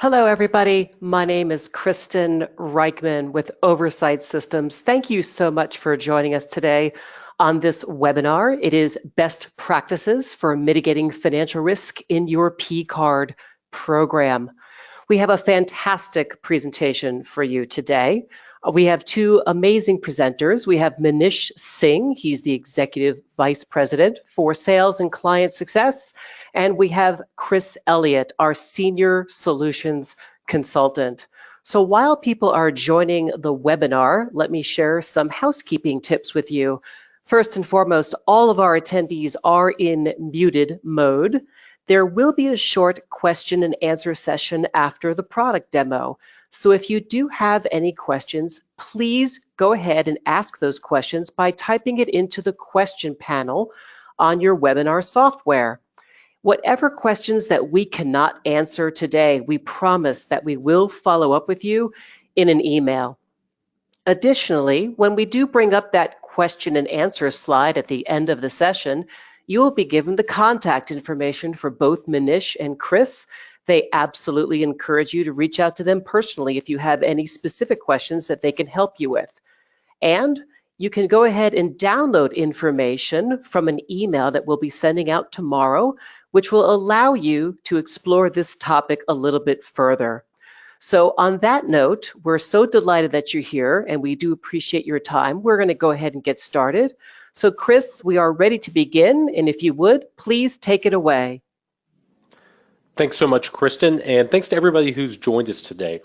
Hello, everybody. My name is Kristen Reichman with Oversight Systems. Thank you so much for joining us today on this webinar. It is Best Practices for Mitigating Financial Risk in Your P-Card Program. We have a fantastic presentation for you today. We have two amazing presenters. We have Manish Singh. He's the Executive Vice President for Sales and Client Success. And we have Chris Elliott, our Senior Solutions Consultant. So while people are joining the webinar, let me share some housekeeping tips with you. First and foremost, all of our attendees are in muted mode. There will be a short question and answer session after the product demo. So if you do have any questions, please go ahead and ask those questions by typing it into the question panel on your webinar software. Whatever questions that we cannot answer today, we promise that we will follow up with you in an email. Additionally, when we do bring up that question and answer slide at the end of the session, you will be given the contact information for both Manish and Chris. They absolutely encourage you to reach out to them personally if you have any specific questions that they can help you with. And you can go ahead and download information from an email that we'll be sending out tomorrow, which will allow you to explore this topic a little bit further. So on that note, we're so delighted that you're here and we do appreciate your time. We're going to go ahead and get started. So Chris, we are ready to begin, and if you would, please take it away. Thanks so much, Kristen, and thanks to everybody who's joined us today.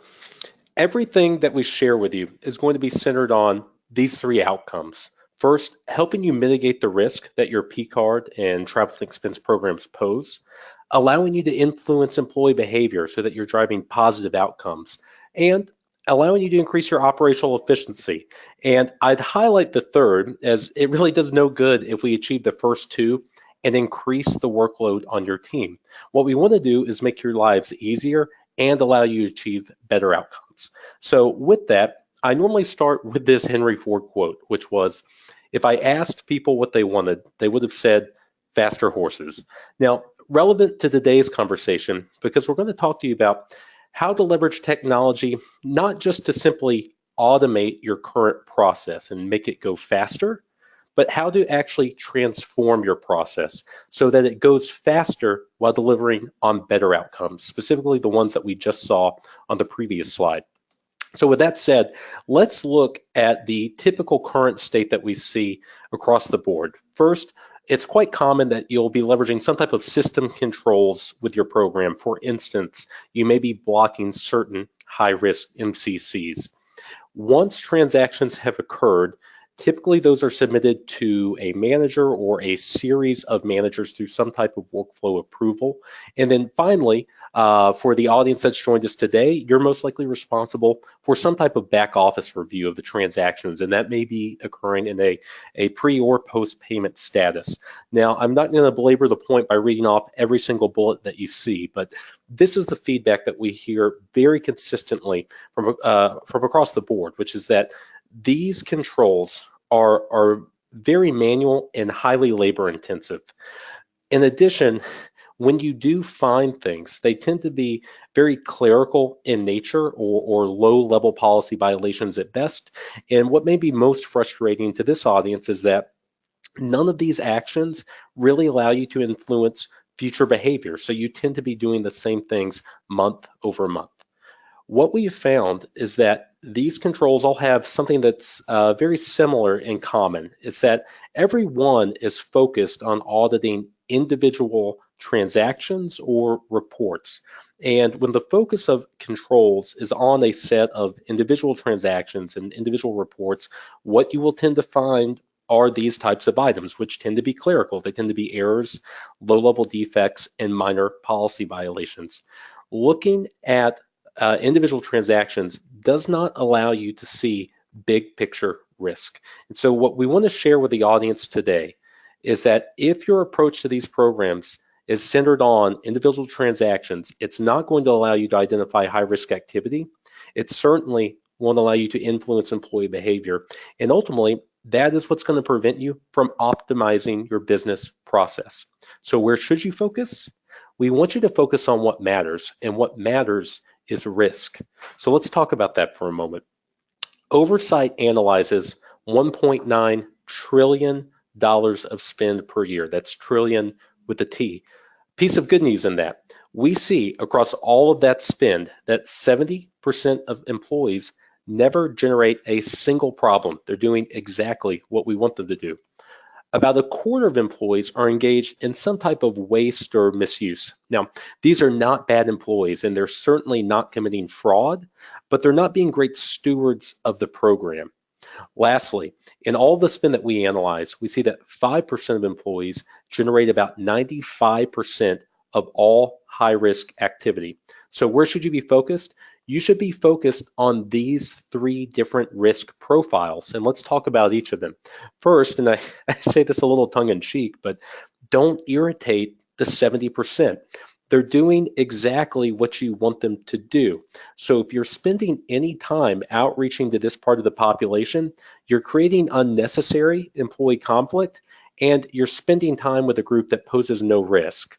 Everything that we share with you is going to be centered on these three outcomes. First, helping you mitigate the risk that your P-card and travel expense programs pose, allowing you to influence employee behavior so that you're driving positive outcomes, and allowing you to increase your operational efficiency. And I'd highlight the third, as it really does no good if we achieve the first two and increase the workload on your team. What we want to do is make your lives easier and allow you to achieve better outcomes. So with that, I normally start with this Henry Ford quote, which was, if I asked people what they wanted, they would have said faster horses. Now, relevant to today's conversation, because we're going to talk to you about how to leverage technology, not just to simply automate your current process and make it go faster, but how to actually transform your process so that it goes faster while delivering on better outcomes, specifically the ones that we just saw on the previous slide. So with that said, let's look at the typical current state that we see across the board. First, it's quite common that you'll be leveraging some type of system controls with your program. For instance, you may be blocking certain high-risk MCCs. Once transactions have occurred, typically those are submitted to a manager or a series of managers through some type of workflow approval. And then finally, for the audience that's joined us today, you're most likely responsible for some type of back office review of the transactions, and that may be occurring in a pre or post payment status. Now, I'm not going to belabor the point by reading off every single bullet that you see, but this is the feedback that we hear very consistently from across the board, which is that these controls are very manual and highly labor intensive. In addition, when you do find things, they tend to be very clerical in nature or low-level policy violations at best. And what may be most frustrating to this audience is that none of these actions really allow you to influence future behavior. So you tend to be doing the same things month over month. What we've found is that these controls all have something that's very similar in common. It's that every one is focused on auditing individual transactions or reports. And when the focus of controls is on a set of individual transactions and individual reports, what you will tend to find are these types of items, which tend to be clerical. They tend to be errors, low-level defects, and minor policy violations. Looking at individual transactions does not allow you to see big picture risk. And so what we want to share with the audience today is that if your approach to these programs is centered on individual transactions, it's not going to allow you to identify high risk activity. It certainly won't allow you to influence employee behavior. And ultimately, that is what's going to prevent you from optimizing your business process. So where should you focus? We want you to focus on what matters, and what matters is risk. So let's talk about that for a moment. Oversight analyzes $1.9 trillion of spend per year. That's trillion with a T. Piece of good news in that. We see across all of that spend that 70% of employees never generate a single problem. They're doing exactly what we want them to do. About a quarter of employees are engaged in some type of waste or misuse. Now, these are not bad employees, and they're certainly not committing fraud, but they're not being great stewards of the program. Lastly, in all the spend that we analyze, we see that 5% of employees generate about 95% of all high-risk activity. So where should you be focused? You should be focused on these three different risk profiles, and let's talk about each of them. First, and I say this a little tongue-in-cheek, but don't irritate the 70%. They're doing exactly what you want them to do. So if you're spending any time outreaching to this part of the population, you're creating unnecessary employee conflict, and you're spending time with a group that poses no risk.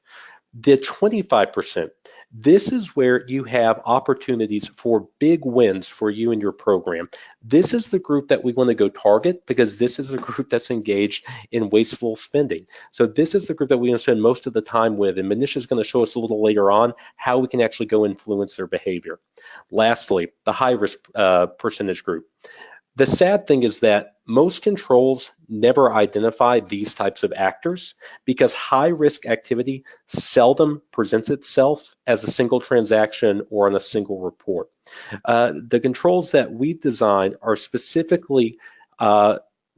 The 25%, this is where you have opportunities for big wins for you and your program. This is the group that we want to go target because this is the group that's engaged in wasteful spending. So this is the group that we want to spend most of the time with, and Manisha is going to show us a little later on how we can actually go influence their behavior. Lastly, the high-risk percentage group. The sad thing is that most controls never identify these types of actors because high-risk activity seldom presents itself as a single transaction or on a single report. The controls that we've designed are specifically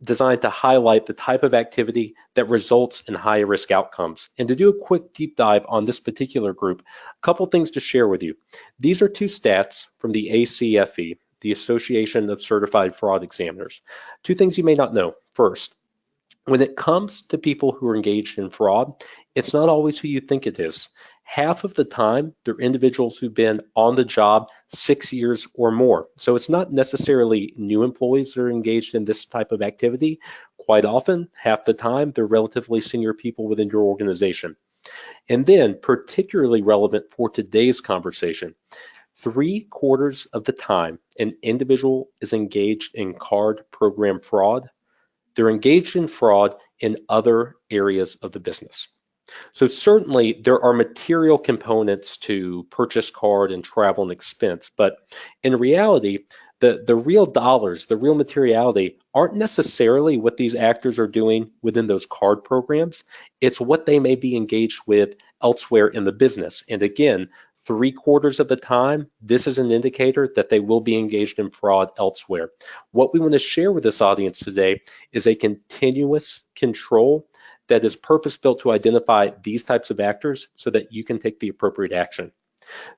designed to highlight the type of activity that results in high-risk outcomes. And to do a quick deep dive on this particular group, a couple things to share with you. These are two stats from the ACFE, the Association of Certified Fraud Examiners. Two things you may not know. First, when it comes to people who are engaged in fraud, it's not always who you think it is. Half of the time, they're individuals who've been on the job 6 years or more. So it's not necessarily new employees that are engaged in this type of activity. Quite often, half the time, they're relatively senior people within your organization. And then, particularly relevant for today's conversation, 3/4 of the time an individual is engaged in card program fraud, they're engaged in fraud in other areas of the business. So certainly there are material components to purchase card and travel and expense, but in reality, the real dollars, the real materiality aren't necessarily what these actors are doing within those card programs. It's what they may be engaged with elsewhere in the business. And again, 3/4 of the time, this is an indicator that they will be engaged in fraud elsewhere. What we want to share with this audience today is a continuous control that is purpose-built to identify these types of actors so that you can take the appropriate action.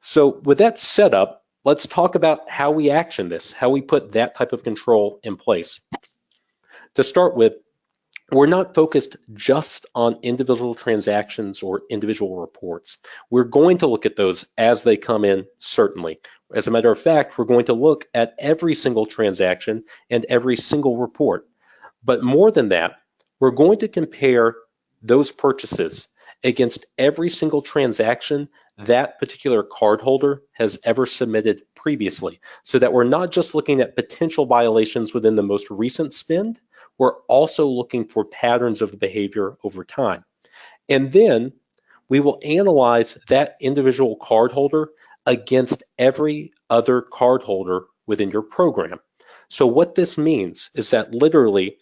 So with that set up, let's talk about how we action this, how we put that type of control in place. To start with, we're not focused just on individual transactions or individual reports. We're going to look at those as they come in, certainly. As a matter of fact, we're going to look at every single transaction and every single report. But more than that, we're going to compare those purchases against every single transaction that particular cardholder has ever submitted previously, so that we're not just looking at potential violations within the most recent spend, we're also looking for patterns of behavior over time. And then we will analyze that individual cardholder against every other cardholder within your program. So what this means is that literally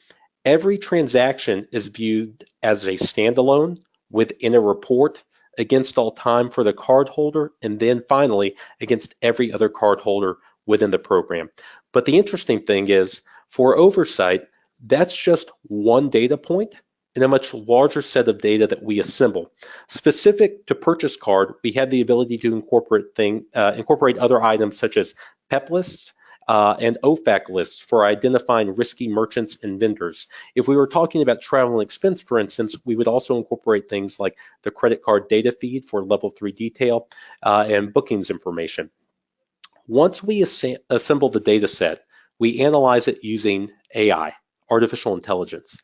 every transaction is viewed as a standalone within a report against all time for the cardholder, and then finally against every other cardholder within the program. But the interesting thing is, for Oversight, that's just one data point in a much larger set of data that we assemble. Specific to purchase card, we have the ability to incorporate other items such as PEP lists and OFAC lists for identifying risky merchants and vendors. If we were talking about travel and expense, for instance, we would also incorporate things like the credit card data feed for level 3 detail and bookings information. Once we assemble the data set, we analyze it using AI, artificial intelligence.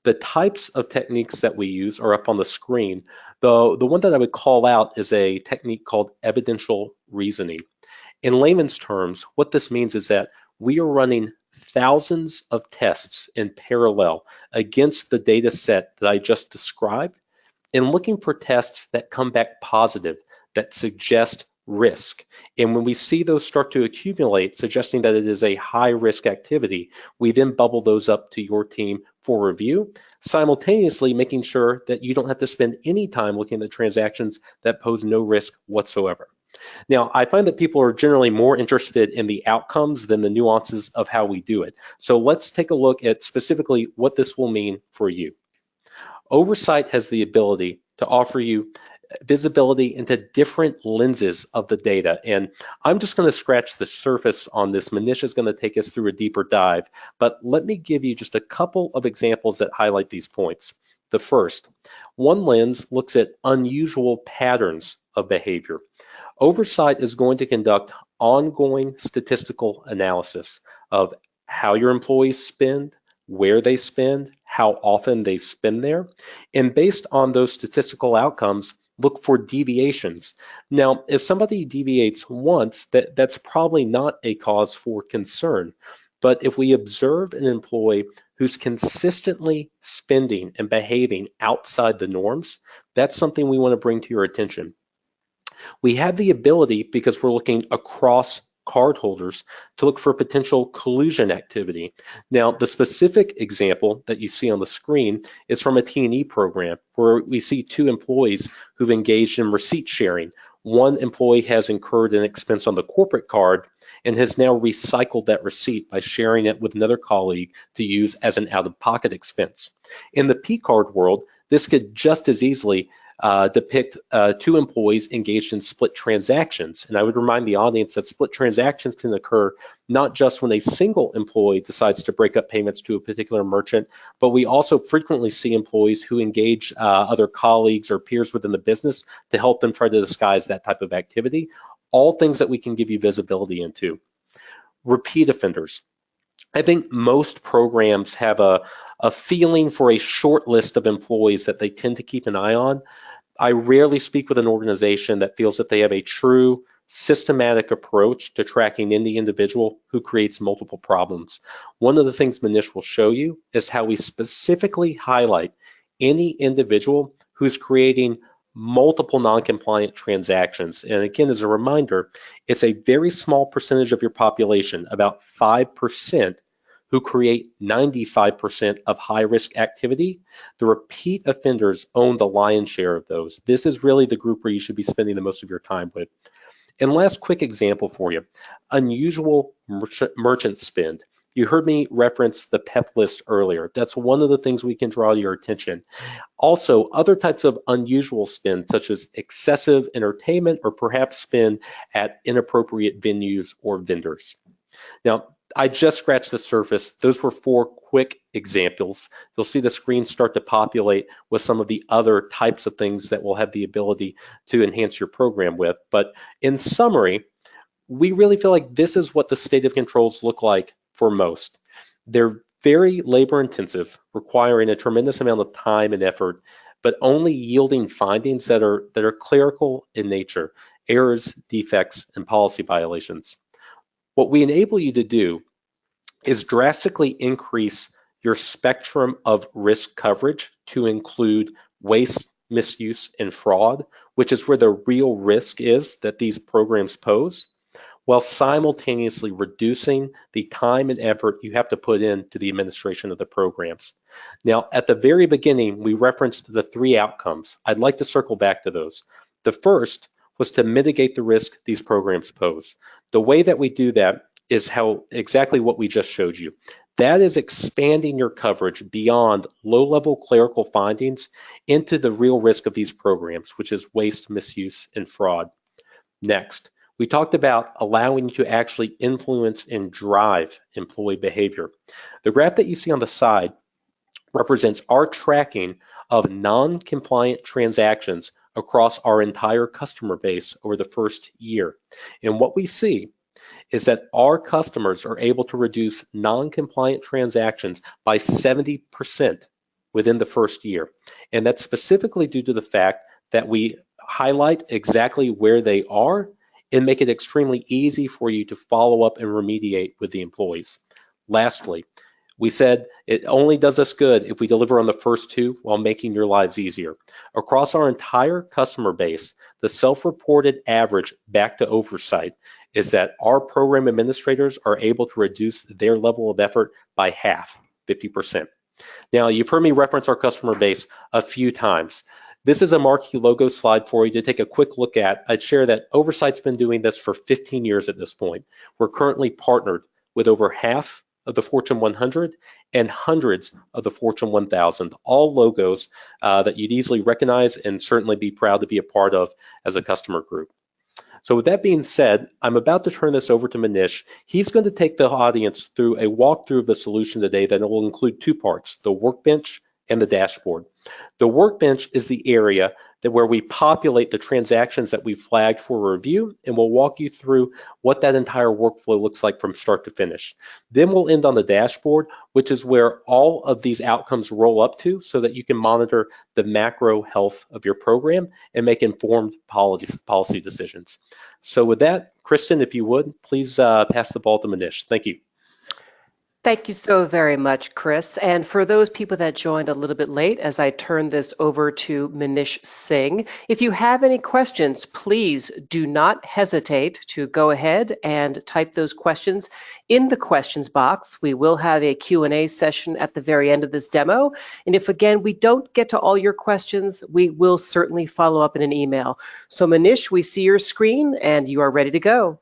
The types of techniques that we use are up on the screen. The one that I would call out is a technique called evidential reasoning. In layman's terms, what this means is that we are running thousands of tests in parallel against the data set that I just described and looking for tests that come back positive, that suggest risk. And when we see those start to accumulate, suggesting that it is a high risk activity, we then bubble those up to your team for review, simultaneously making sure that you don't have to spend any time looking at transactions that pose no risk whatsoever. Now, I find that people are generally more interested in the outcomes than the nuances of how we do it. So let's take a look at specifically what this will mean for you. Oversight has the ability to offer you visibility into different lenses of the data. And I'm just going to scratch the surface on this. Manish is going to take us through a deeper dive. But let me give you just a couple of examples that highlight these points. The first, one lens looks at unusual patterns of behavior. Oversight is going to conduct ongoing statistical analysis of how your employees spend, where they spend, how often they spend there, and based on those statistical outcomes, look for deviations. Now, if somebody deviates once, that's probably not a cause for concern. But if we observe an employee who's consistently spending and behaving outside the norms, that's something we want to bring to your attention. We have the ability, because we're looking across cardholders, to look for potential collusion activity. Now, the specific example that you see on the screen is from a T&E program where we see two employees who've engaged in receipt sharing. One employee has incurred an expense on the corporate card and has now recycled that receipt by sharing it with another colleague to use as an out-of-pocket expense. In the P card world, this could just as easily depict two employees engaged in split transactions. And I would remind the audience that split transactions can occur not just when a single employee decides to break up payments to a particular merchant, but we also frequently see employees who engage other colleagues or peers within the business to help them try to disguise that type of activity. All things that we can give you visibility into. Repeat offenders. I think most programs have a feeling for a short list of employees that they tend to keep an eye on. I rarely speak with an organization that feels that they have a true systematic approach to tracking any individual who creates multiple problems. One of the things Manish will show you is how we specifically highlight any individual who's creating multiple non-compliant transactions. And again, as a reminder, it's a very small percentage of your population, about 5%, who create 95% of high-risk activity. The repeat offenders own the lion's share of those. This is really the group where you should be spending the most of your time with. And last quick example for you, unusual merchant spend. You heard me reference the PEP list earlier. That's one of the things we can draw to your attention. Also, other types of unusual spend, such as excessive entertainment or perhaps spend at inappropriate venues or vendors. Now, I just scratched the surface. Those were 4 quick examples. You'll see the screen start to populate with some of the other types of things that we'll have the ability to enhance your program with. But in summary, we really feel like this is what the state of controls look like for most. They're very labor intensive, requiring a tremendous amount of time and effort, but only yielding findings that are clerical in nature, errors, defects, and policy violations. What we enable you to do is drastically increase your spectrum of risk coverage to include waste, misuse, and fraud, which is where the real risk is that these programs pose, while simultaneously reducing the time and effort you have to put into the administration of the programs. Now, at the very beginning, we referenced the 3 outcomes. I'd like to circle back to those. The first was to mitigate the risk these programs pose. The way that we do that is exactly what we just showed you. That is expanding your coverage beyond low-level clerical findings into the real risk of these programs, which is waste, misuse, and fraud. Next, we talked about allowing you to actually influence and drive employee behavior. The graph that you see on the side represents our tracking of non-compliant transactions across our entire customer base over the first year. And what we see is that our customers are able to reduce non-compliant transactions by 70% within the first year. And that's specifically due to the fact that we highlight exactly where they are and make it extremely easy for you to follow up and remediate with the employees. Lastly, we said it only does us good if we deliver on the first two while making your lives easier. Across our entire customer base, the self-reported average back to Oversight is that our program administrators are able to reduce their level of effort by half, 50%. Now, you've heard me reference our customer base a few times. This is a marquee logo slide for you to take a quick look at. I'd share that Oversight's been doing this for 15 years at this point. We're currently partnered with over half of the Fortune 100 and hundreds of the Fortune 1000, all logos that you'd easily recognize and certainly be proud to be a part of as a customer group. So with that being said, I'm about to turn this over to Manish. He's going to take the audience through a walkthrough of the solution today that will include two parts, the workbench and the dashboard. The workbench is the area where we populate the transactions that we flagged for review, and we'll walk you through what that entire workflow looks like from start to finish. Then we'll end on the dashboard, which is where all of these outcomes roll up to so that you can monitor the macro health of your program and make informed policy decisions. So with that, Kristen, if you would, please pass the ball to Manish. Thank you. Thank you so very much, Chris. And for those people that joined a little bit late, as I turn this over to Manish Singh, if you have any questions, please do not hesitate to go ahead and type those questions in the questions box. We will have a Q&A session at the very end of this demo. And if, again, we don't get to all your questions, we will certainly follow up in an email. So Manish, we see your screen and you are ready to go.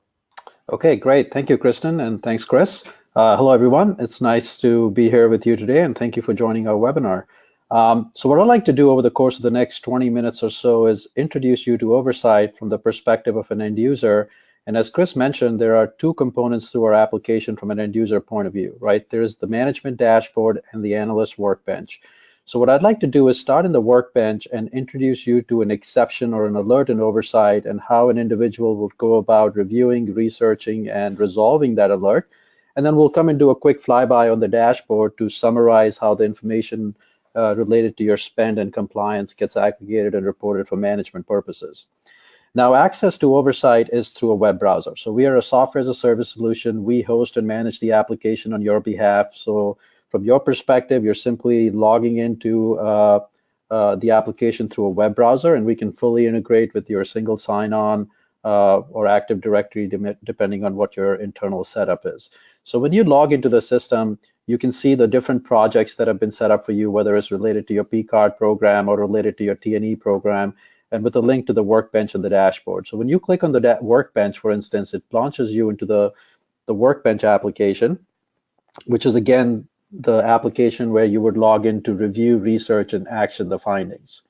Okay, great. Thank you, Kristen, and thanks, Chris. Hello, everyone. It's nice to be here with you today, and thank you for joining our webinar. So what I'd like to do over the course of the next 20 minutes or so is introduce you to Oversight from the perspective of an end user. And as Chris mentioned, there are two components to our application from an end user point of view, right? There's the management dashboard and the analyst workbench. So what I'd like to do is start in the workbench and introduce you to an exception or an alert in Oversight and how an individual would go about reviewing, researching, and resolving that alert. And then we'll come and do a quick flyby on the dashboard to summarize how the information related to your spend and compliance gets aggregated and reported for management purposes. Now, access to Oversight is through a web browser. So we are a software as a service solution. We host and manage the application on your behalf. So from your perspective, you're simply logging into the application through a web browser, and we can fully integrate with your single sign-on or Active Directory, depending on what your internal setup is. So when you log into the system, you can see the different projects that have been set up for you, whether it's related to your P-card program or related to your T&E program, and with a link to the workbench and the dashboard. So when you click on the workbench, for instance, it launches you into the workbench application, which is, again, the application where you would log in to review, research, and action the findings.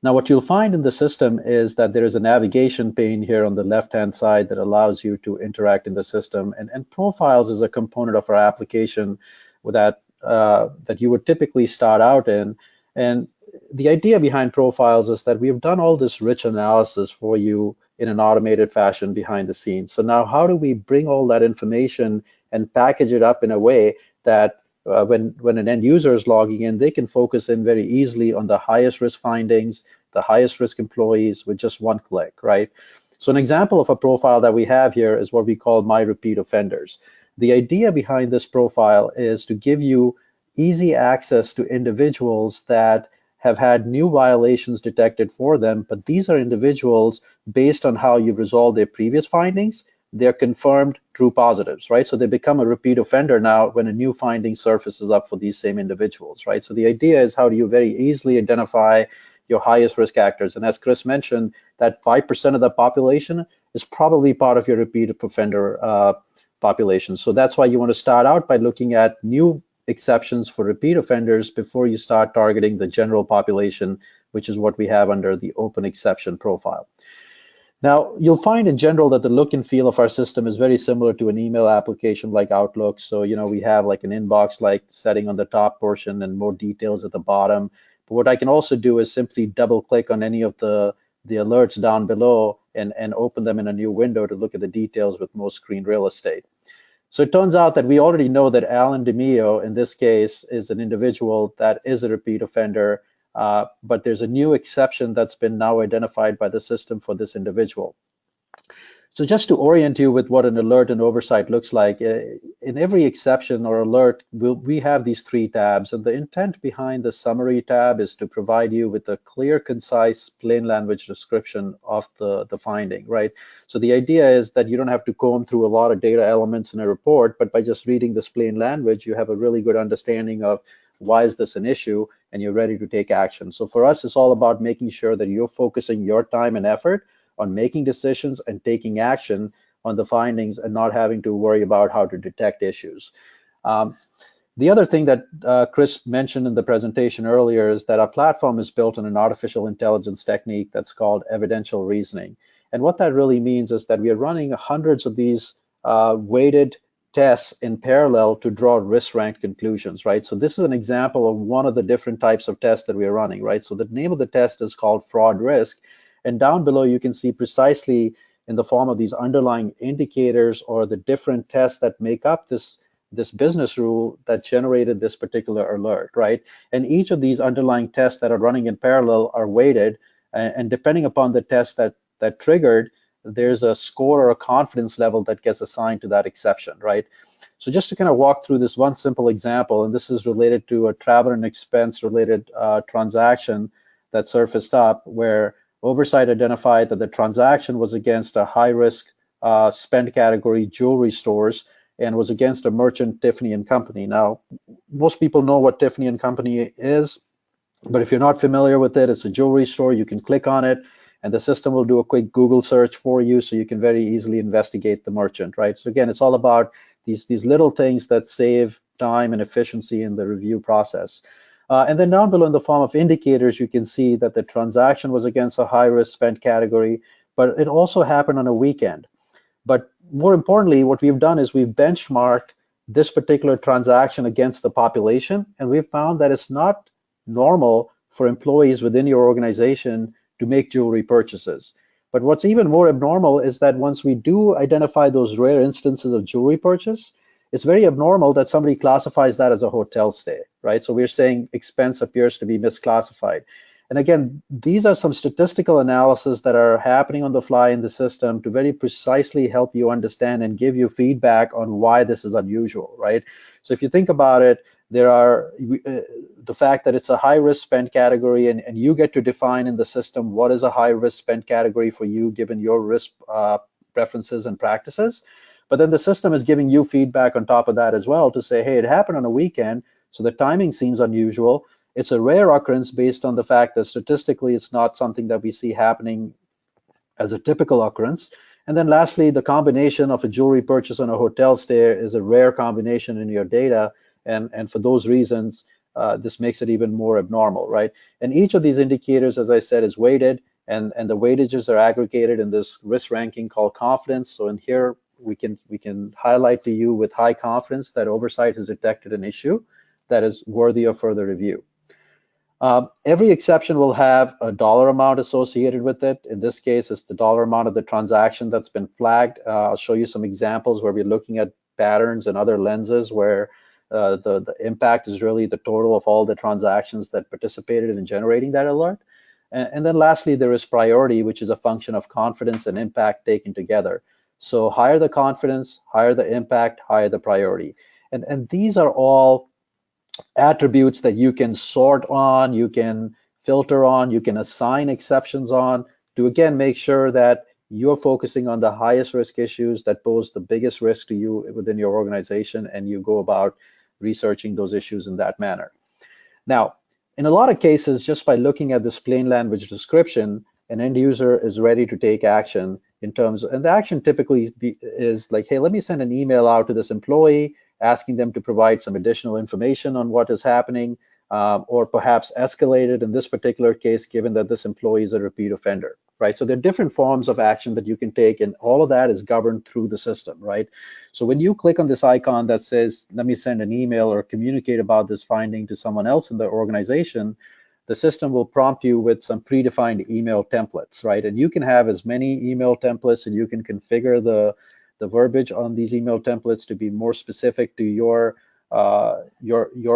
Now, what you'll find in the system is that there is a navigation pane here on the left-hand side that allows you to interact in the system. And Profiles is a component of our application that you would typically start out in. And the idea behind Profiles is that we've done all this rich analysis for you in an automated fashion behind the scenes. So now how do we bring all that information and package it up in a way that when an end user is logging in, they can focus in very easily on the highest risk findings, the highest risk employees with just one click, right? So an example of a profile that we have here is what we call My Repeat Offenders. The idea behind this profile is to give you easy access to individuals that have had new violations detected for them, but these are individuals based on how you've resolved their previous findings. They're confirmed true positives, right? So they become a repeat offender now when a new finding surfaces up for these same individuals, right? So the idea is how do you very easily identify your highest risk actors? And as Chris mentioned, that 5% of the population is probably part of your repeat offender population. So that's why you want to start out by looking at new exceptions for repeat offenders before you start targeting the general population, which is what we have under the open exception profile. Now, you'll find in general that the look and feel of our system is very similar to an email application like Outlook. So, we have like an inbox-like setting on the top portion and more details at the bottom. But what I can also do is simply double-click on any of the alerts down below and open them in a new window to look at the details with more screen real estate. So it turns out that we already know that Alan DeMio, in this case, is an individual that is a repeat offender, but there's a new exception that's been now identified by the system for this individual. So just to orient you with what an alert and oversight looks like, in every exception or alert, we have these three tabs. And the intent behind the summary tab is to provide you with a clear, concise, plain language description of the finding, right? So the idea is that you don't have to comb through a lot of data elements in a report, but by just reading this plain language, you have a really good understanding of why is this an issue, and you're ready to take action. So for us, it's all about making sure that you're focusing your time and effort on making decisions and taking action on the findings and not having to worry about how to detect issues. The other thing that Chris mentioned in the presentation earlier is that our platform is built on an artificial intelligence technique that's called evidential reasoning. And what that really means is that we are running hundreds of these weighted tests in parallel to draw risk-ranked conclusions, right? So this is an example of one of the different types of tests that we are running, right? So the name of the test is called fraud risk. And down below, you can see precisely in the form of these underlying indicators or the different tests that make up this business rule that generated this particular alert, right? And each of these underlying tests that are running in parallel are weighted, and depending upon the test that triggered, there's a score or a confidence level that gets assigned to that exception, right? So just to kind of walk through this one simple example, and this is related to a travel and expense related transaction that surfaced up where Oversight identified that the transaction was against a high-risk spend category, jewelry stores, and was against a merchant, Tiffany & Company. Now, most people know what Tiffany & Company is, but if you're not familiar with it, it's a jewelry store. You can click on it, and the system will do a quick Google search for you, so you can very easily investigate the merchant, right? So again, it's all about these little things that save time and efficiency in the review process. And then down below in the form of indicators, you can see that the transaction was against a high-risk spend category, but it also happened on a weekend. But more importantly, what we've done is we've benchmarked this particular transaction against the population, and we've found that it's not normal for employees within your organization to make jewelry purchases. But what's even more abnormal is that once we do identify those rare instances of jewelry purchase, it's very abnormal that somebody classifies that as a hotel stay, right? So we're saying expense appears to be misclassified. And again, these are some statistical analysis that are happening on the fly in the system to very precisely help you understand and give you feedback on why this is unusual, right? So if you think about it, there are the fact that it's a high-risk spend category, and you get to define in the system what is a high-risk spend category for you given your risk preferences and practices. But then the system is giving you feedback on top of that as well to say, hey, it happened on a weekend, so the timing seems unusual. It's a rare occurrence based on the fact that statistically it's not something that we see happening as a typical occurrence. And then lastly, the combination of a jewelry purchase and a hotel stay is a rare combination in your data. And for those reasons, this makes it even more abnormal, right? And each of these indicators, as I said, is weighted, and the weightages are aggregated in this risk ranking called confidence. So in here, we can highlight to you with high confidence that Oversight has detected an issue that is worthy of further review. Every exception will have a dollar amount associated with it. In this case, it's the dollar amount of the transaction that's been flagged. I'll show you some examples where we're looking at patterns and other lenses where the impact is really the total of all the transactions that participated in generating that alert. And then lastly, there is priority, which is a function of confidence and impact taken together. So higher the confidence, higher the impact, higher the priority. And these are all attributes that you can sort on, you can filter on, you can assign exceptions on to, again, make sure that you're focusing on the highest risk issues that pose the biggest risk to you within your organization, and you go about researching those issues in that manner. Now, in a lot of cases, just by looking at this plain language description, an end user is ready to take action in terms of, and the action typically is like, hey, let me send an email out to this employee asking them to provide some additional information on what is happening, or perhaps escalate it in this particular case, given that this employee is a repeat offender, right? So there are different forms of action that you can take, and all of that is governed through the system, right? So when you click on this icon that says, let me send an email or communicate about this finding to someone else in the organization, the system will prompt you with some predefined email templates, right? And you can have as many email templates, and you can configure the the verbiage on these email templates to be more specific to your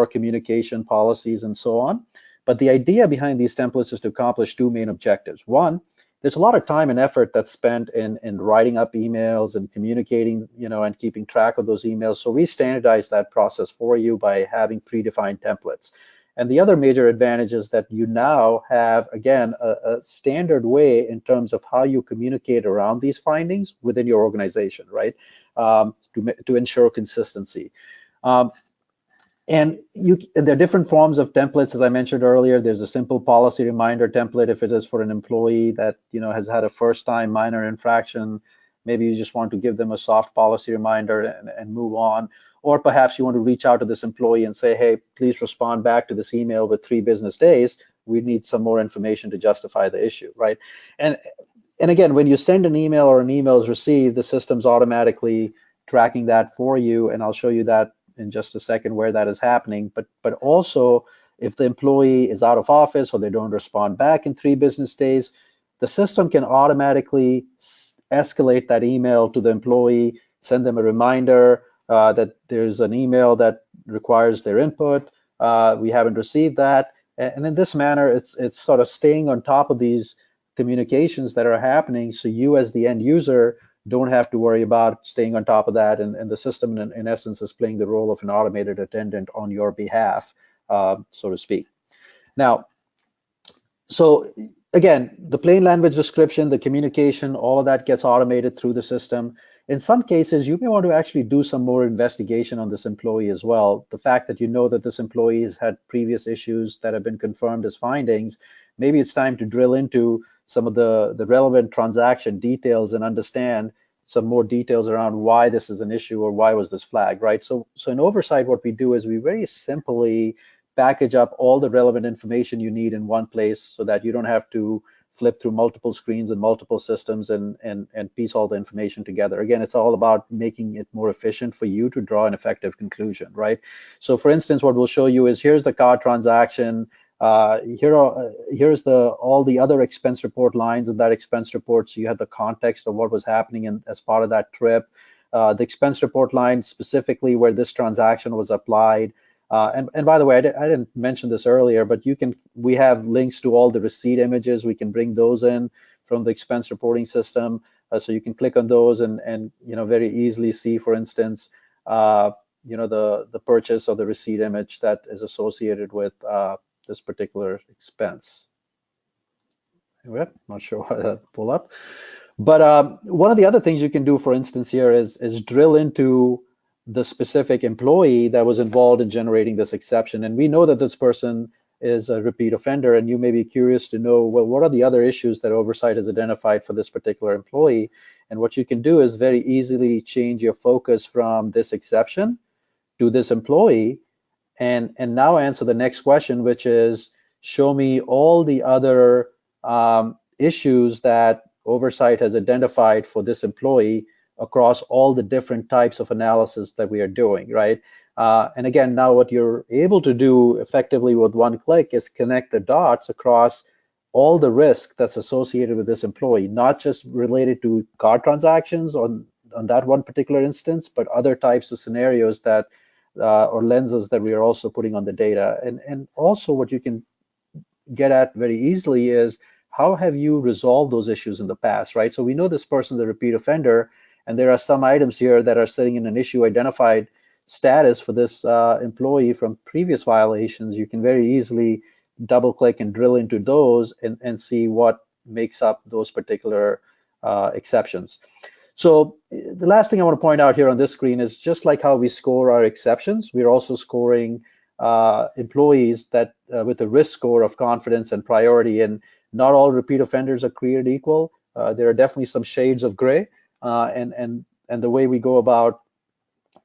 communication policies and so on. But the idea behind these templates is to accomplish two main objectives. One, there's a lot of time and effort that's spent in writing up emails and communicating, and keeping track of those emails. So we standardize that process for you by having predefined templates. And the other major advantage is that you now have, again, a standard way in terms of how you communicate around these findings within your organization, right? To ensure consistency. And there are different forms of templates, as I mentioned earlier. There's a simple policy reminder template if it is for an employee that has had a first-time minor infraction. Maybe you just want to give them a soft policy reminder and move on. Or perhaps you want to reach out to this employee and say, hey, please respond back to this email with 3 business days. We need some more information to justify the issue, right? And again, when you send an email or an email is received, the system's automatically tracking that for you, and I'll show you that in just a second where that is happening. But also, if the employee is out of office or they don't respond back in 3 business days, the system can automatically escalate that email to the employee, send them a reminder that there's an email that requires their input. We haven't received that. And in this manner, it's sort of staying on top of these communications that are happening, so you as the end user don't have to worry about staying on top of that, and the system in essence is playing the role of an automated attendant on your behalf, so to speak. Now, so again, the plain language description, the communication, all of that gets automated through the system. In some cases, you may want to actually do some more investigation on this employee as well. The fact that that this employee has had previous issues that have been confirmed as findings, maybe it's time to drill into some of the relevant transaction details and understand some more details around why this is an issue or why was this flagged, right? So in Oversight, what we do is we very simply package up all the relevant information you need in one place so that you don't have to flip through multiple screens and multiple systems and piece all the information together. Again, it's all about making it more efficient for you to draw an effective conclusion, right? So for instance, what we'll show you is here's the card transaction. Here's all the other expense report lines in that expense report, so you have the context of what was happening as part of that trip. The expense report line specifically where this transaction was applied. And by the way, I didn't mention this earlier, but we have links to all the receipt images. We can bring those in from the expense reporting system, so you can click on those and very easily see, for instance, the purchase or the receipt image that is associated with this particular expense. Anyway, not sure why that pull up. But one of the other things you can do, for instance, here is drill into the specific employee that was involved in generating this exception. And we know that this person is a repeat offender, and you may be curious to know, well, what are the other issues that Oversight has identified for this particular employee? And what you can do is very easily change your focus from this exception to this employee, and now answer the next question, which is, show me all the other issues that Oversight has identified for this employee across all the different types of analysis that we are doing, right? And again, now what you're able to do effectively with one click is connect the dots across all the risk that's associated with this employee, not just related to card transactions on that one particular instance, but other types of scenarios that or lenses that we are also putting on the data. And also what you can get at very easily is, how have you resolved those issues in the past, right? So we know this person's a repeat offender, and there are some items here that are sitting in an issue identified status for this employee from previous violations. You can very easily double click and drill into those and see what makes up those particular exceptions. So the last thing I want to point out here on this screen is, just like how we score our exceptions, we're also scoring employees that with a risk score of confidence and priority. And not all repeat offenders are created equal. There are definitely some shades of gray, and the way we go about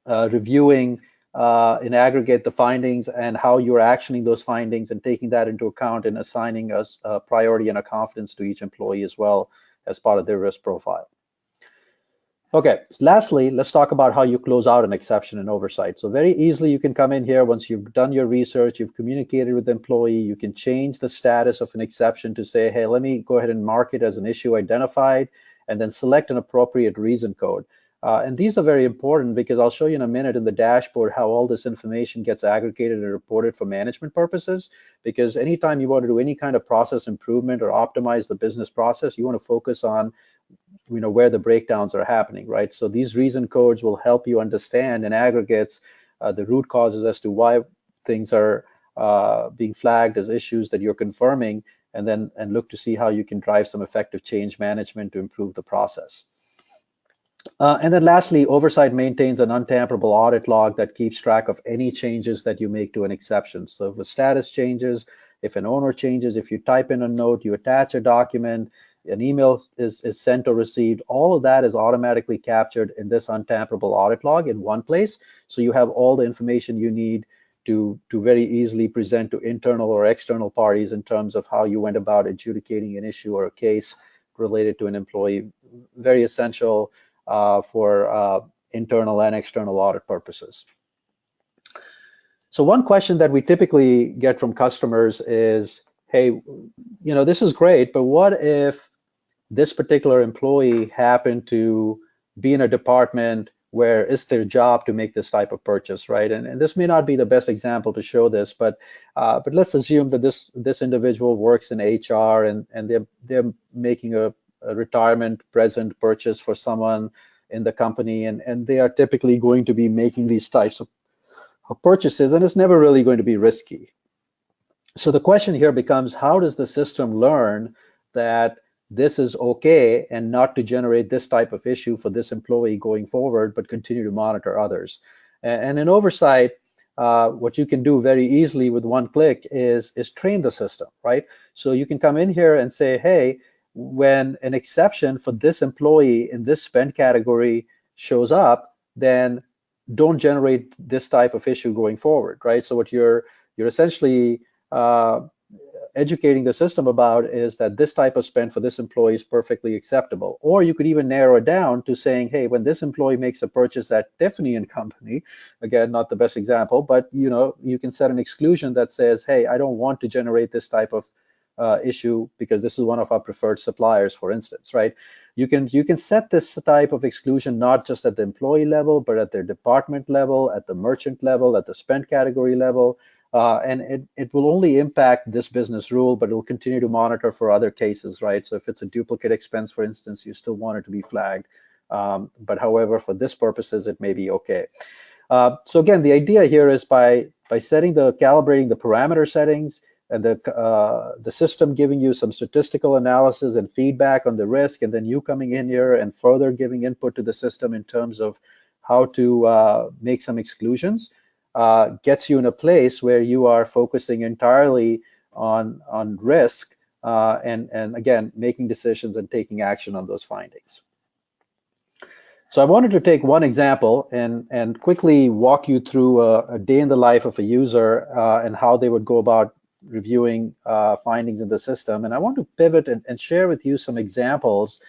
reviewing in aggregate the findings and how you're actioning those findings and taking that into account and assigning us a priority and a confidence to each employee as well as part of their risk profile. Okay, lastly, let's talk about how you close out an exception in Oversight. So very easily, you can come in here once you've done your research, you've communicated with the employee, you can change the status of an exception to say, hey, let me go ahead and mark it as an issue identified, and then select an appropriate reason code. And these are very important because I'll show you in a minute in the dashboard how all this information gets aggregated and reported for management purposes. Because anytime you want to do any kind of process improvement or optimize the business process, you want to focus on where the breakdowns are happening, right? So these reason codes will help you understand in aggregates the root causes as to why things are being flagged as issues that you're confirming, and look to see how you can drive some effective change management to improve the process. And then lastly, Oversight maintains an untamperable audit log that keeps track of any changes that you make to an exception. So if a status changes, if an owner changes, if you type in a note, you attach a document, an email is sent or received, all of that is automatically captured in this untamperable audit log in one place. So you have all the information you need to very easily present to internal or external parties in terms of how you went about adjudicating an issue or a case related to an employee. Very essential for internal and external audit purposes. So one question that we typically get from customers is, hey, this is great, but what if this particular employee happened to be in a department where it's their job to make this type of purchase, right? And this may not be the best example to show this, but let's assume that this individual works in HR and they're making a retirement present purchase for someone in the company, and they are typically going to be making these types of purchases, and it's never really going to be risky. So the question here becomes, how does the system learn that this is okay and not to generate this type of issue for this employee going forward, but continue to monitor others? And in Oversight, what you can do very easily with one click is train the system, right? So you can come in here and say, hey, when an exception for this employee in this spend category shows up, then don't generate this type of issue going forward, right? So what you're essentially educating the system about is that this type of spend for this employee is perfectly acceptable. Or you could even narrow it down to saying, hey, when this employee makes a purchase at Tiffany and Company, again, not the best example, but you can set an exclusion that says, hey, I don't want to generate this type of issue because this is one of our preferred suppliers, for instance, right? You can set this type of exclusion not just at the employee level, but at their department level, at the merchant level, at the spend category level. And it will only impact this business rule, but it will continue to monitor for other cases, right? So if it's a duplicate expense, for instance, you still want it to be flagged. But however, for this purposes, it may be okay. So again, the idea here is by calibrating the parameter settings and the system giving you some statistical analysis and feedback on the risk, and then you coming in here and further giving input to the system in terms of how to make some exclusions, gets you in a place where you are focusing entirely on risk and again, making decisions and taking action on those findings. So I wanted to take one example and quickly walk you through a day in the life of a user and how they would go about reviewing findings in the system. And I want to pivot and share with you some examples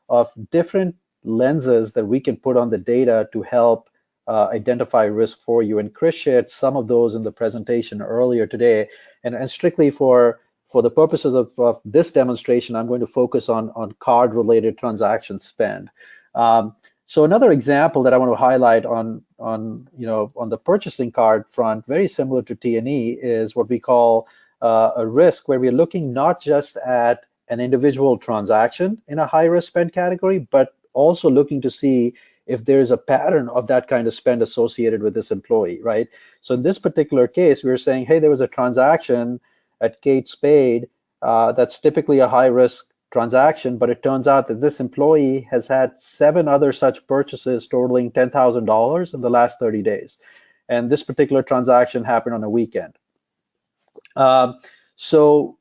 of different lenses that we can put on the data to help identify risk for you. And Chris shared some of those in the presentation earlier today. And strictly for the purposes of this demonstration, I'm going to focus on card-related transaction spend. So another example that I want to highlight on the purchasing card front, very similar to T&E, is what we call a risk, where we're looking not just at an individual transaction in a high-risk spend category, but also looking to see if there's a pattern of that kind of spend associated with this employee, right? So in this particular case, we were saying, hey, there was a transaction at Kate Spade that's typically a high-risk transaction, but it turns out that this employee has had 7 other such purchases totaling $10,000 in the last 30 days. And this particular transaction happened on a weekend. So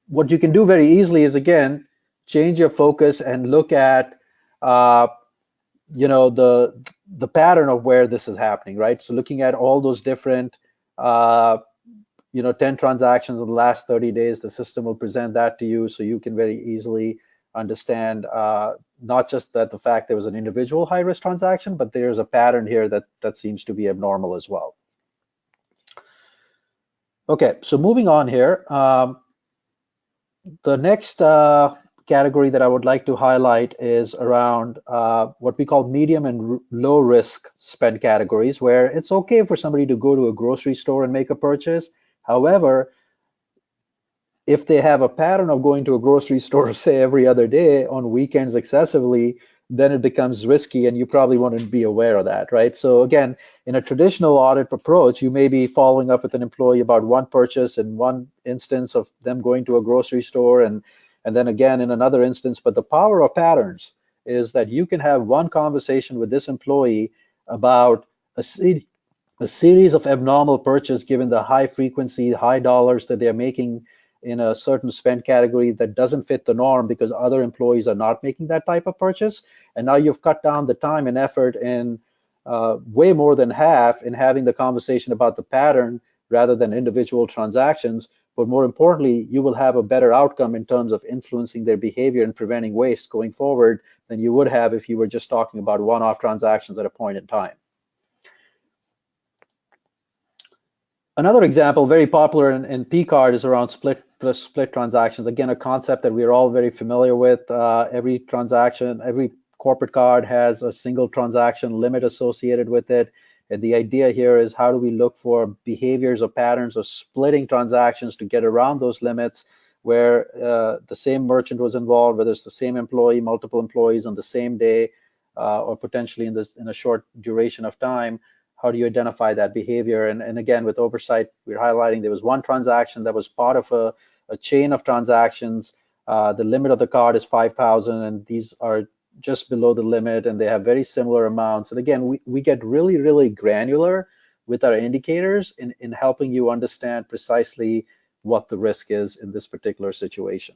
what you can do very easily is, again, change your focus and look at the pattern of where this is happening, right? So looking at all those different 10 transactions in the last 30 days, the system will present that to you, so you can very easily understand not just that the fact there was an individual high-risk transaction, but there's a pattern here that seems to be abnormal as well. Okay, so moving on here, the next category that I would like to highlight is around what we call medium and low risk spend categories, where it's okay for somebody to go to a grocery store and make a purchase. However, if they have a pattern of going to a grocery store, say every other day on weekends excessively, then it becomes risky, and you probably want to be aware of that, right? So again, in a traditional audit approach, you may be following up with an employee about one purchase in one instance of them going to a grocery store, and then again in another instance. But the power of patterns is that you can have one conversation with this employee about a series of abnormal purchases given the high frequency, high dollars that they're making in a certain spend category that doesn't fit the norm because other employees are not making that type of purchase. And now you've cut down the time and effort in way more than half in having the conversation about the pattern rather than individual transactions. But more importantly, you will have a better outcome in terms of influencing their behavior and preventing waste going forward than you would have if you were just talking about one-off transactions at a point in time. Another example, very popular in P-card, is around split transactions. Again, a concept that we're all very familiar with. Every transaction, every corporate card has a single transaction limit associated with it. And the idea here is, how do we look for behaviors or patterns of splitting transactions to get around those limits, where the same merchant was involved, whether it's the same employee, multiple employees on the same day, or potentially in a short duration of time. How do you identify that behavior? And again, with Oversight, we're highlighting there was one transaction that was part of a chain of transactions. The limit of the card is 5,000, and these are just below the limit, and they have very similar amounts. And again, we get really, really granular with our indicators in helping you understand precisely what the risk is in this particular situation.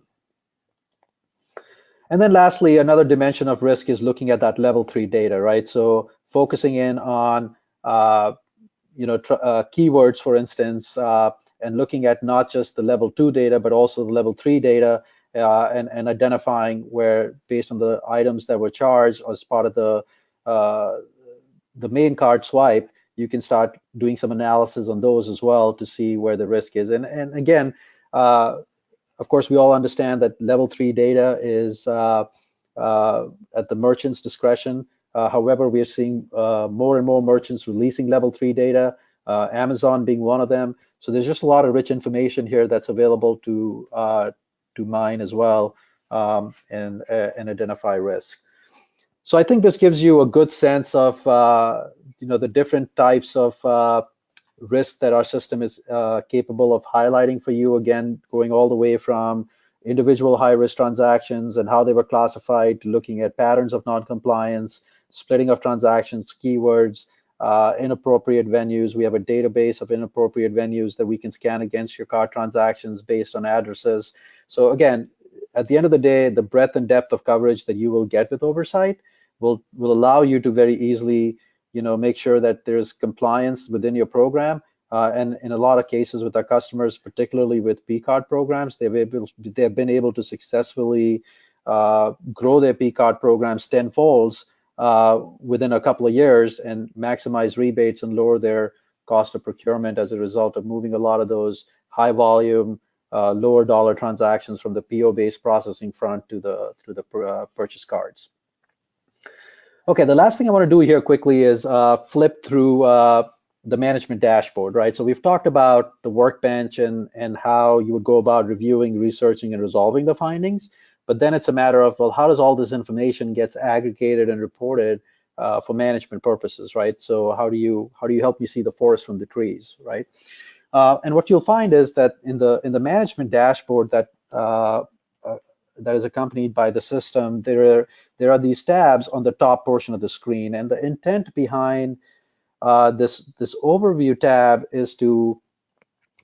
And then lastly, another dimension of risk is looking at that level 3 data, right? So focusing in on keywords, for instance, and looking at not just the level 2 data, but also the level 3 data, and identifying where, based on the items that were charged as part of the main card swipe, you can start doing some analysis on those as well to see where the risk is. And again, of course, we all understand that level 3 data is at the merchant's discretion. However, we are seeing more and more merchants releasing level 3 data, Amazon being one of them. So there's just a lot of rich information here that's available to mine as well, and identify risk. So I think this gives you a good sense of the different types of risk that our system is capable of highlighting for you. Again, going all the way from individual high-risk transactions and how they were classified, to looking at patterns of non-compliance, splitting of transactions, keywords, inappropriate venues. We have a database of inappropriate venues that we can scan against your card transactions based on addresses. So again, at the end of the day, the breadth and depth of coverage that you will get with Oversight will allow you to very easily make sure that there's compliance within your program. And in a lot of cases with our customers, particularly with P-card programs, they've been able to successfully grow their P-card programs tenfolds within a couple of years, and maximize rebates and lower their cost of procurement as a result of moving a lot of those high volume, lower dollar transactions from the PO-based processing front to the purchase cards. Okay, the last thing I want to do here quickly is flip through the management dashboard, right? So we've talked about the workbench and how you would go about reviewing, researching, and resolving the findings. But then it's a matter of, well, how does all this information gets aggregated and reported for management purposes, right? So how do you help me see the forest from the trees, right? And what you'll find is that in the management dashboard that is accompanied by the system, there are these tabs on the top portion of the screen, and the intent behind this overview tab is to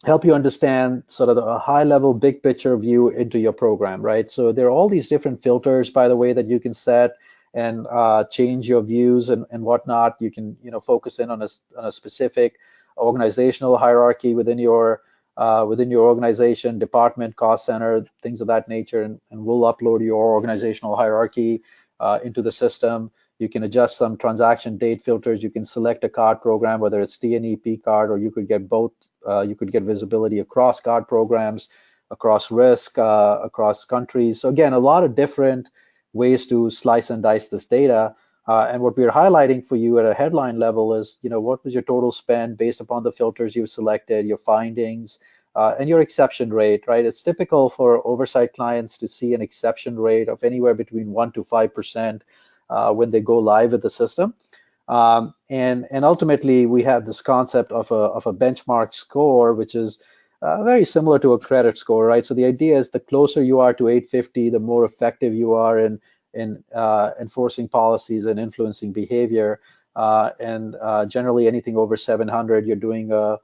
help you understand sort of a high-level, big-picture view into your program, right? So there are all these different filters, by the way, that you can set and change your views and whatnot. You can focus in on a specific organizational hierarchy within your organization, department, cost center, things of that nature, and we'll upload your organizational hierarchy into the system. You can adjust some transaction date filters. You can select a card program, whether it's T&E, P card, or you could get both. You could get visibility across card programs. across risk, across countries. So again, a lot of different ways to slice and dice this data. And what we're highlighting for you at a headline level is, what was your total spend based upon the filters you've selected, your findings, and your exception rate, right? It's typical for oversight clients to see an exception rate of anywhere between 1% to 5% when they go live with the system. And ultimately, we have this concept of a benchmark score, which is very similar to a credit score, right? So the idea is the closer you are to 850, the more effective you are in enforcing policies and influencing behavior. And generally, anything over 700, you're doing a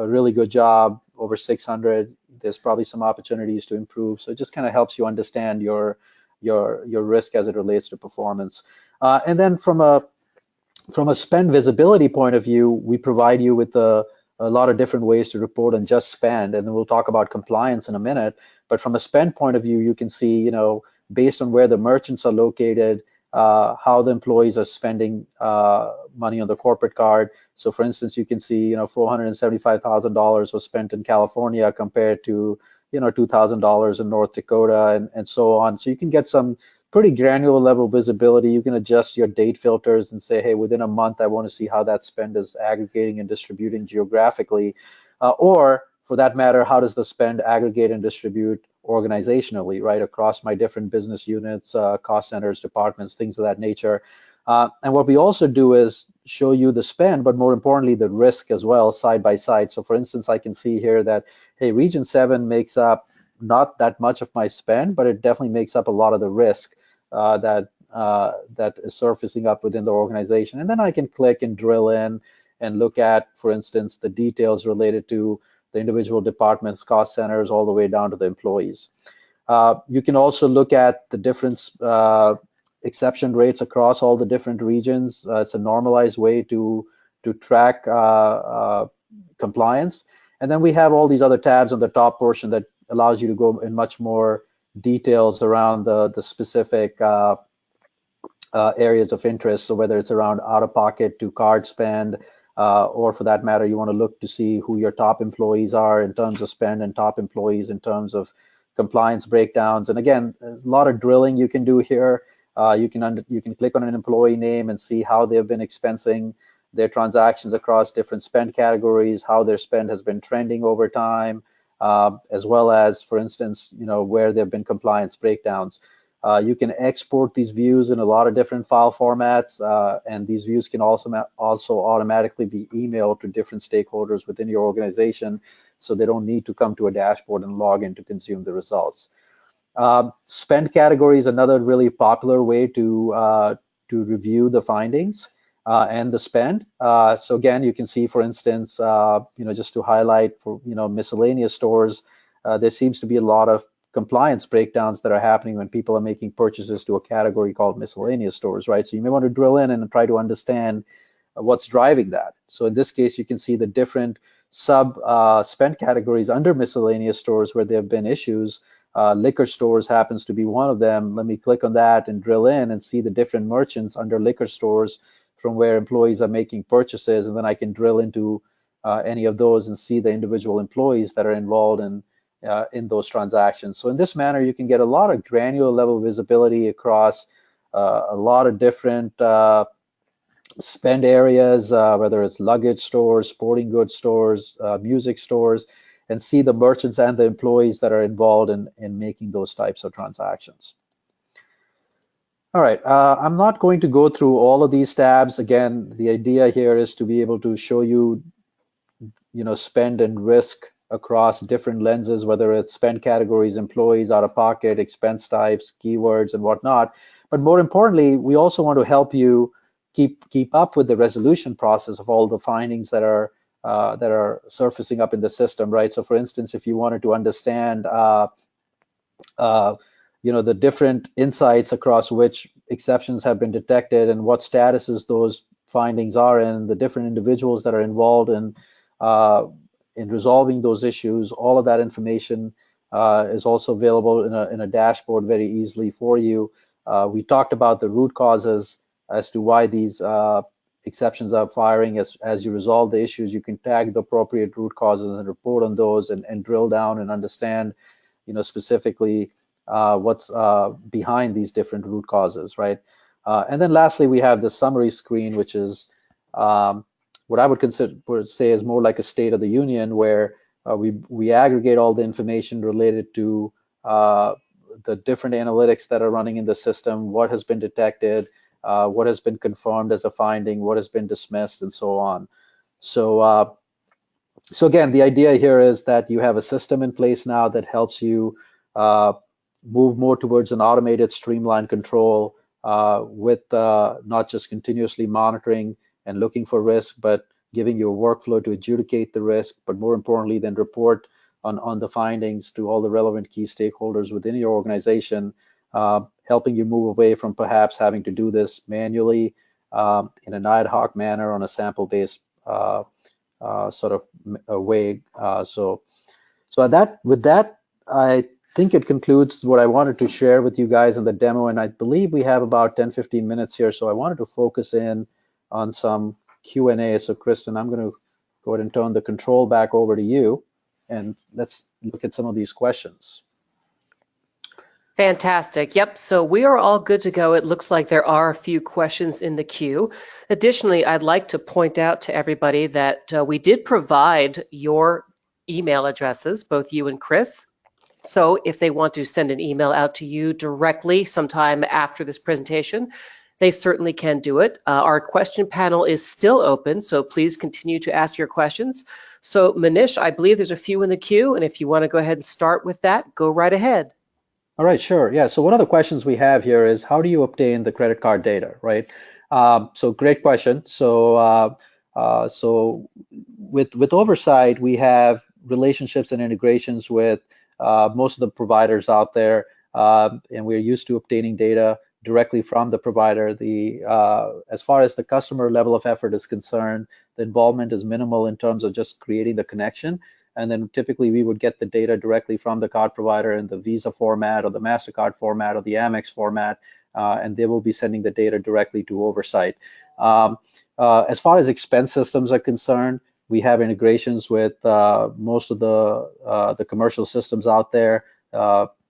really good job. Over 600, there's probably some opportunities to improve. So it just kind of helps you understand your risk as it relates to performance. And then from a spend visibility point of view, we provide you with a lot of different ways to report on just spend, and then we'll talk about compliance in a minute. But from a spend point of view, you can see, based on where the merchants are located, how the employees are spending money on the corporate card. So for instance, you can see, $475,000 was spent in California compared to, $2,000 in North Dakota, and so on. So you can get some pretty granular level visibility. You can adjust your date filters and say, hey, within a month, I want to see how that spend is aggregating and distributing geographically. Or for that matter, how does the spend aggregate and distribute organizationally, right, across my different business units, cost centers, departments, things of that nature. And what we also do is show you the spend, but more importantly, the risk as well, side by side. So for instance, I can see here that, hey, Region 7 makes up not that much of my spend, but it definitely makes up a lot of the risk that is surfacing up within the organization. And then I can click and drill in and look at, for instance, the details related to the individual departments, cost centers, all the way down to the employees. You can also look at the different exception rates across all the different regions. It's a normalized way to track compliance. And then we have all these other tabs on the top portion that allows you to go in much more details around the specific areas of interest. So whether it's around out-of-pocket to card spend, or for that matter, you want to look to see who your top employees are in terms of spend and top employees in terms of compliance breakdowns. And again, there's a lot of drilling you can do here. You can click on an employee name and see how they've been expensing their transactions across different spend categories, how their spend has been trending over time, as well as, for instance, where there have been compliance breakdowns. You can export these views in a lot of different file formats, and these views can also automatically be emailed to different stakeholders within your organization, so they don't need to come to a dashboard and log in to consume the results. Spend category is another really popular way to review the findings and the spend. So again, you can see, for instance, just to highlight for miscellaneous stores, there seems to be a lot of compliance breakdowns that are happening when people are making purchases to a category called miscellaneous stores, right? So you may want to drill in and try to understand what's driving that. So in this case, you can see the different sub spend categories under miscellaneous stores where there have been issues. Liquor stores happens to be one of them. Let me click on that and drill in and see the different merchants under liquor stores from where employees are making purchases, and then I can drill into any of those and see the individual employees that are involved in those transactions. So in this manner, you can get a lot of granular level visibility across a lot of different spend areas, whether it's luggage stores, sporting goods stores, music stores, and see the merchants and the employees that are involved in making those types of transactions. All right, I'm not going to go through all of these tabs. Again, the idea here is to be able to show you, spend and risk across different lenses, whether it's spend categories, employees, out-of-pocket, expense types, keywords, and whatnot. But more importantly, we also want to help you keep up with the resolution process of all the findings that are surfacing up in the system, right? So for instance, if you wanted to understand the different insights across which exceptions have been detected and what statuses those findings are in, the different individuals that are involved in resolving those issues, all of that information is also available in a dashboard very easily for you. We talked about the root causes as to why these exceptions are firing, as you resolve the issues, you can tag the appropriate root causes and report on those, and drill down and understand, specifically what's behind these different root causes, right? And then lastly, we have the summary screen, which is what I would say is more like a state of the union, where we aggregate all the information related to the different analytics that are running in the system, what has been detected, what has been confirmed as a finding, what has been dismissed, and so on. So again, the idea here is that you have a system in place now that helps you move more towards an automated, streamlined control with not just continuously monitoring and looking for risk, but giving you a workflow to adjudicate the risk, but more importantly, then report on the findings to all the relevant key stakeholders within your organization, helping you move away from perhaps having to do this manually in an ad hoc manner on a sample-based sort of a way. So with that, I think it concludes what I wanted to share with you guys in the demo, and I believe we have about 10-15 minutes here, so I wanted to focus in on some Q&A. So Kristen, I'm going to go ahead and turn the control back over to you, and let's look at some of these questions. Fantastic. Yep. So we are all good to go. It looks like there are a few questions in the queue. Additionally, I'd like to point out to everybody that we did provide your email addresses, both you and Chris. So if they want to send an email out to you directly sometime after this presentation, they certainly can do it. Our question panel is still open, so please continue to ask your questions. So Manish, I believe there's a few in the queue, and if you want to go ahead and start with that, go right ahead. All right, sure. Yeah. So one of the questions we have here is, how do you obtain the credit card data, right? So great question. So with Oversight, we have relationships and integrations with most of the providers out there, and we're used to obtaining data directly from the provider. As far as the customer level of effort is concerned, the involvement is minimal in terms of just creating the connection. And then typically we would get the data directly from the card provider in the Visa format or the MasterCard format or the Amex format, and they will be sending the data directly to Oversight. As far as expense systems are concerned, we have integrations with most of the commercial systems out there.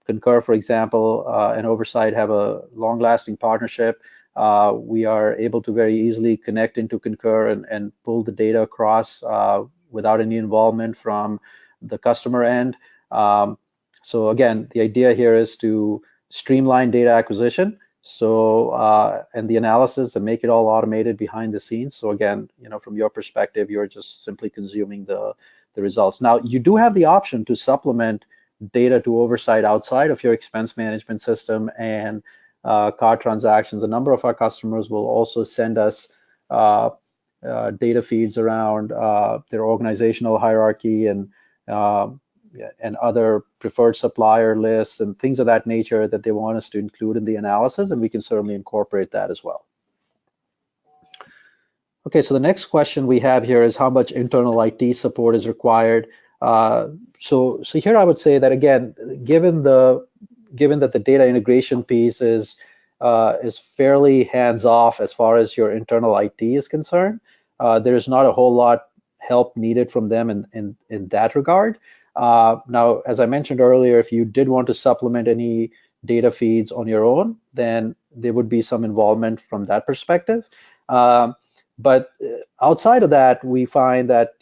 Concur, for example, and Oversight have a long-lasting partnership. We are able to very easily connect into Concur and pull the data across without any involvement from the customer end. So again, the idea here is to streamline data acquisition, and the analysis, and make it all automated behind the scenes. So again, from your perspective, you're just simply consuming the results. Now, you do have the option to supplement data to Oversight outside of your expense management system and card transactions. A number of our customers will also send us data feeds around their organizational hierarchy and other preferred supplier lists and things of that nature that they want us to include in the analysis, and we can certainly incorporate that as well. Okay, so the next question we have here is, how much internal IT support is required? So here I would say that, again, given that the data integration piece is fairly hands-off as far as your internal IT is concerned, there's not a whole lot help needed from them in that regard. Now, as I mentioned earlier, if you did want to supplement any data feeds on your own, then there would be some involvement from that perspective. But outside of that, we find that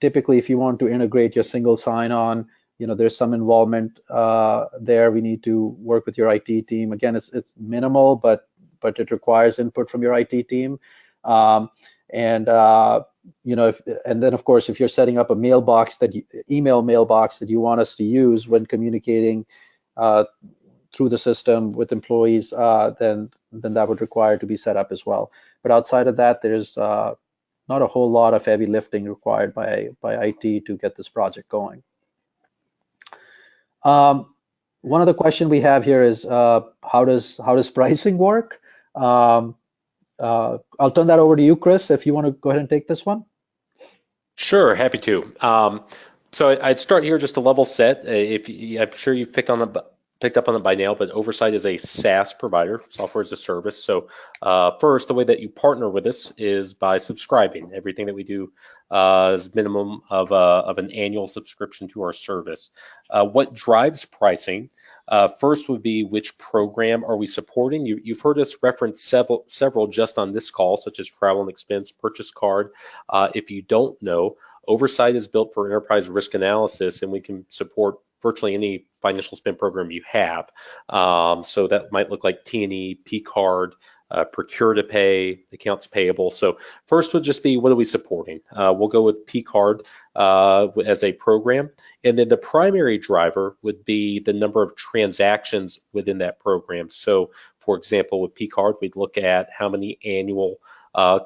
typically if you want to integrate your single sign-on, there's some involvement there. We need to work with your IT team. Again, it's minimal, but it requires input from your IT team. And then of course, if you're setting up a mailbox email mailbox that you want us to use when communicating through the system with employees, then that would require to be set up as well. But outside of that, there's not a whole lot of heavy lifting required by IT to get this project going. One other question we have here is, how does pricing work? I'll turn that over to you, Chris, if you want to go ahead and take this one. Sure, happy to. So I'd start here just to level set. I'm sure you've picked on picked up on it by now, but Oversight is a SaaS provider, software as a service. So first, the way that you partner with us is by subscribing. Everything that we do is minimum of an annual subscription to our service. What drives pricing? First would be which program are we supporting? You've heard us reference several just on this call, such as travel and expense, purchase card. If you don't know, Oversight is built for enterprise risk analysis, and we can support virtually any financial spend program you have. So that might look like T&E, P-card, procure to pay, accounts payable. So first would just be, what are we supporting? We'll go with P-card as a program. And then the primary driver would be the number of transactions within that program. So for example, with P-card, we'd look at how many annual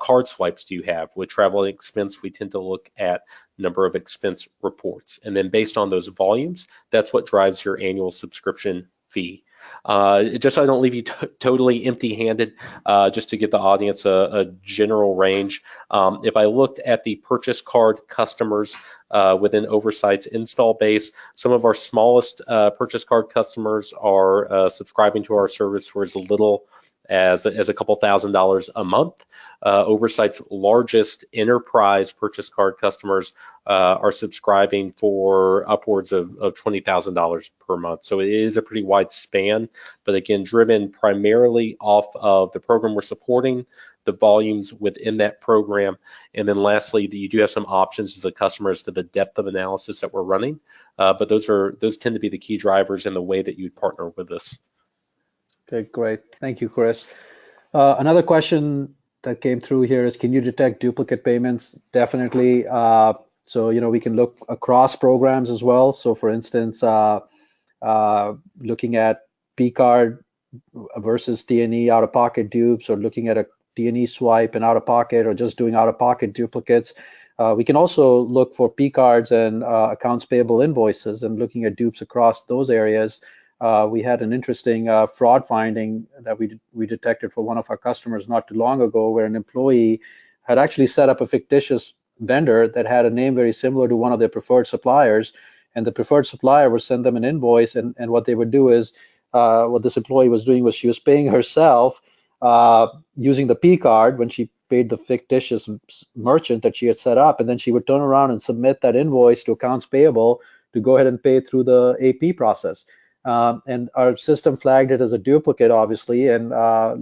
card swipes do you have? With travel and expense, we tend to look at number of expense reports. And then based on those volumes, that's what drives your annual subscription fee. Just so I don't leave you totally empty-handed, just to give the audience a general range. If I looked at the purchase card customers within Oversight's install base, some of our smallest purchase card customers are subscribing to our service for as little as a couple $1,000s a month. Oversight's largest enterprise purchase card customers are subscribing for upwards of $20,000 per month. So it is a pretty wide span, but again, driven primarily off of the program we're supporting, the volumes within that program, and then lastly, you do have some options as a customer as to the depth of analysis that we're running. But those tend to be the key drivers in the way that you'd partner with us. Okay, great. Thank you, Chris. Another question that came through here is, can you detect duplicate payments? Definitely. So, we can look across programs as well. So for instance, looking at P-card versus T&E out-of-pocket dupes, or looking at a T&E swipe and out-of-pocket, or just doing out-of-pocket duplicates. We can also look for P-cards and accounts payable invoices, and looking at dupes across those areas. We had an interesting fraud finding that we detected for one of our customers not too long ago, where an employee had actually set up a fictitious vendor that had a name very similar to one of their preferred suppliers, and the preferred supplier would send them an invoice, and what they would do is, what this employee was doing was she was paying herself using the P card when she paid the fictitious merchant that she had set up, and then she would turn around and submit that invoice to accounts payable to go ahead and pay through the AP process. And our system flagged it as a duplicate, obviously, and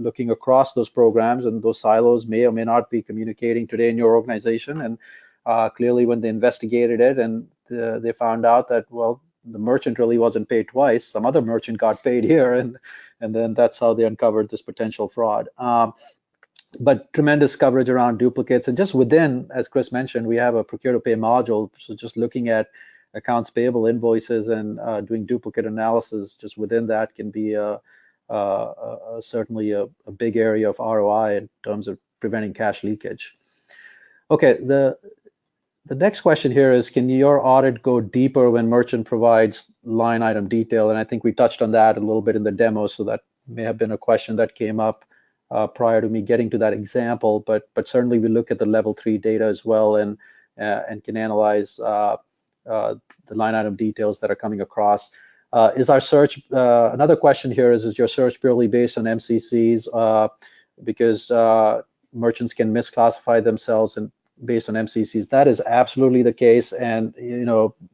looking across those programs, and those silos may or may not be communicating today in your organization. And clearly, when they investigated it, and they found out that, well, the merchant really wasn't paid twice. Some other merchant got paid here, and then that's how they uncovered this potential fraud. But tremendous coverage around duplicates. And just within, as Chris mentioned, we have a procure to pay module. So just looking at accounts payable invoices and doing duplicate analysis just within that can be certainly a big area of ROI in terms of preventing cash leakage. Okay, the next question here is, can your audit go deeper when merchant provides line item detail? And I think we touched on that a little bit in the demo, so that may have been a question that came up prior to me getting to that example. But certainly we look at the level 3 data as well, and can analyze the line item details that are coming across. Is our search, another question here is your search purely based on MCCs? Because merchants can misclassify themselves and based on MCCs. That is absolutely the case, and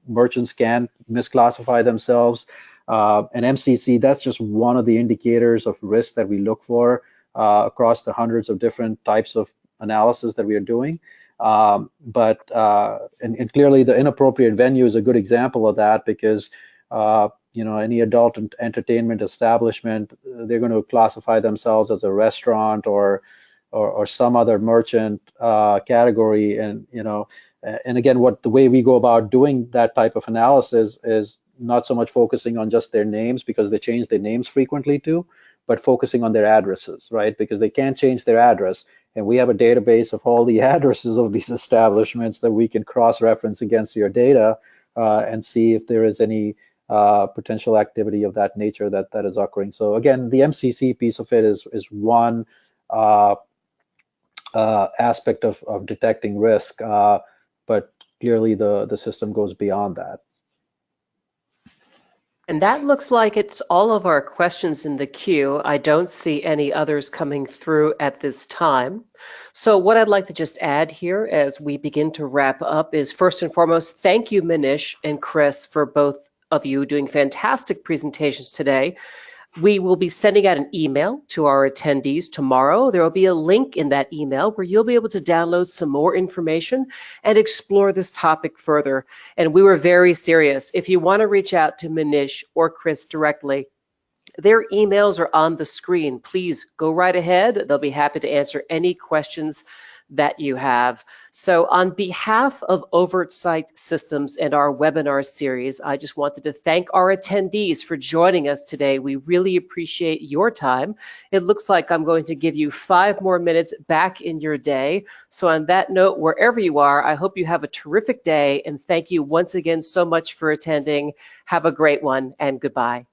merchants can misclassify themselves. And MCC, that's just one of the indicators of risk that we look for across the hundreds of different types of analysis that we are doing. But clearly the inappropriate venue is a good example of that, because any adult entertainment establishment, they're going to classify themselves as a restaurant or some other merchant category, and again, the way we go about doing that type of analysis is not so much focusing on just their names, because they change their names frequently too, but focusing on their addresses, right? Because they can't change their address, and we have a database of all the addresses of these establishments that we can cross-reference against your data and see if there is any potential activity of that nature that is occurring. So again, the MCC piece of it is one aspect of detecting risk, but clearly the system goes beyond that. And that looks like it's all of our questions in the queue. I don't see any others coming through at this time. So what I'd like to just add here as we begin to wrap up is, first and foremost, thank you, Manish and Chris, for both of you doing fantastic presentations today. We will be sending out an email to our attendees tomorrow. There will be a link in that email where you'll be able to download some more information and explore this topic further. And we were very serious. If you want to reach out to Manish or Chris directly, their emails are on the screen. Please go right ahead. They'll be happy to answer any questions that you have. So on behalf of Oversight Systems and our webinar series, I just wanted to thank our attendees for joining us today. We really appreciate your time. It looks like I'm going to give you 5 more minutes back in your day. So on that note, wherever you are, I hope you have a terrific day, and thank you once again so much for attending. Have a great one, and goodbye.